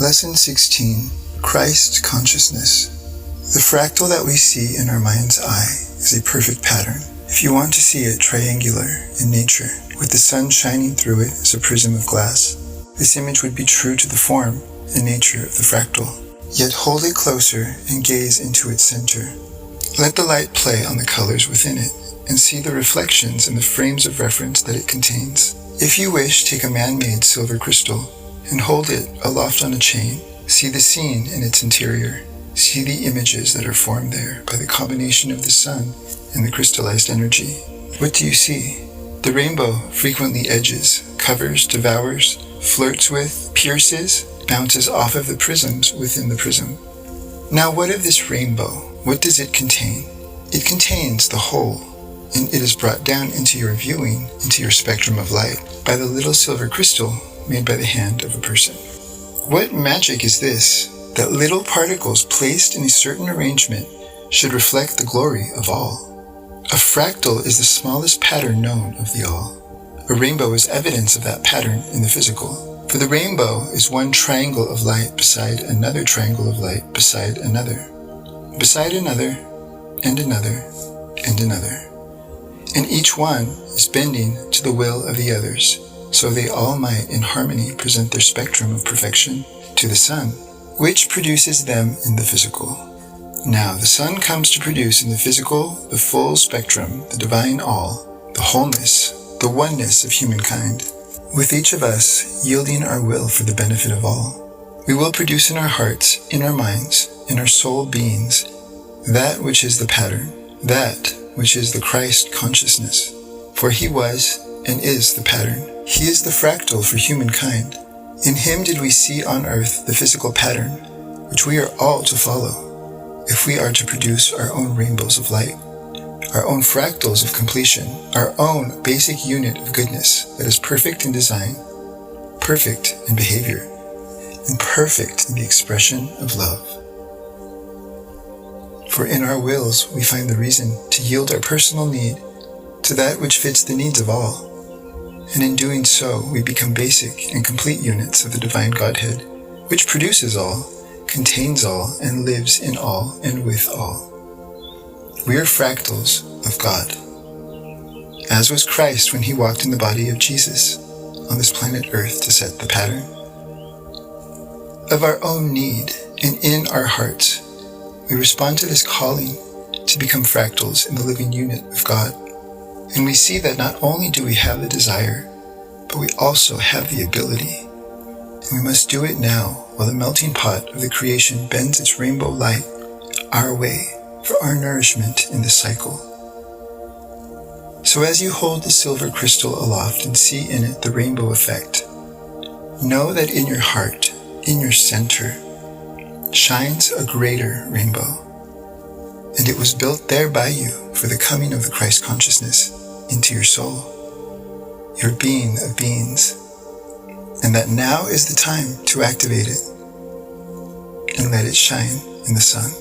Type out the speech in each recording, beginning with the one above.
Lesson 16. Christ Consciousness. The fractal that we see in our mind's eye is a perfect pattern. If you want to see it triangular in nature, with the sun shining through it as a prism of glass, this image would be true to the form and nature of the fractal. Yet hold it closer and gaze into its center. Let the light play on the colors within it and see the reflections in the frames of reference that it contains. If you wish, take a man-made silver crystal and hold it aloft on a chain. See the scene in its interior. See the images that are formed there by the combination of the sun and the crystallized energy. What do you see? The rainbow frequently edges, covers, devours, flirts with, pierces, bounces off of the prisms within the prism. Now what of this rainbow? What does it contain? It contains the whole, and it is brought down into your viewing, into your spectrum of light, by the little silver crystal made by the hand of a person. What magic is this, that little particles placed in a certain arrangement should reflect the glory of all? A fractal is the smallest pattern known of the all. A rainbow is evidence of that pattern in the physical. For the rainbow is one triangle of light beside another triangle of light beside another, and another, and another. And each one is bending to the will of the others, so they all might in harmony present their spectrum of perfection to the sun, which produces them in the physical. Now the sun comes to produce in the physical the full spectrum, the divine all, the wholeness, the oneness of humankind, with each of us yielding our will for the benefit of all. We will produce in our hearts, in our minds, in our soul beings, that which is the pattern, that which is the Christ consciousness. For he was and is the pattern. He is the fractal for humankind. In him did we see on earth the physical pattern, which we are all to follow, if we are to produce our own rainbows of light, our own fractals of completion, our own basic unit of goodness that is perfect in design, perfect in behavior, and perfect in the expression of love. For in our wills we find the reason to yield our personal need to that which fits the needs of all. And in doing so, we become basic and complete units of the divine Godhead, which produces all, contains all, and lives in all and with all. We are fractals of God, as was Christ when he walked in the body of Jesus on this planet Earth to set the pattern. Of our own need and in our hearts, we respond to this calling to become fractals in the living unit of God. And we see that not only do we have the desire, but we also have the ability. And we must do it now while the melting pot of the creation bends its rainbow light our way for our nourishment in the cycle. So as you hold the silver crystal aloft and see in it the rainbow effect, know that in your heart, in your center, shines a greater rainbow. And it was built there by you for the coming of the Christ consciousness into your soul, your being of beings, and that now is the time to activate it and let it shine in the sun.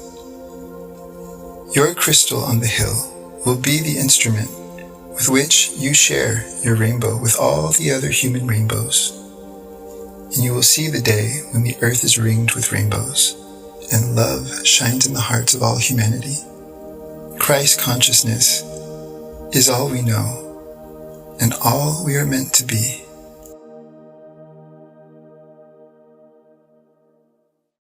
Your crystal on the hill will be the instrument with which you share your rainbow with all the other human rainbows, and you will see the day when the earth is ringed with rainbows and love shines in the hearts of all humanity. Christ consciousness is all we know and all we are meant to be.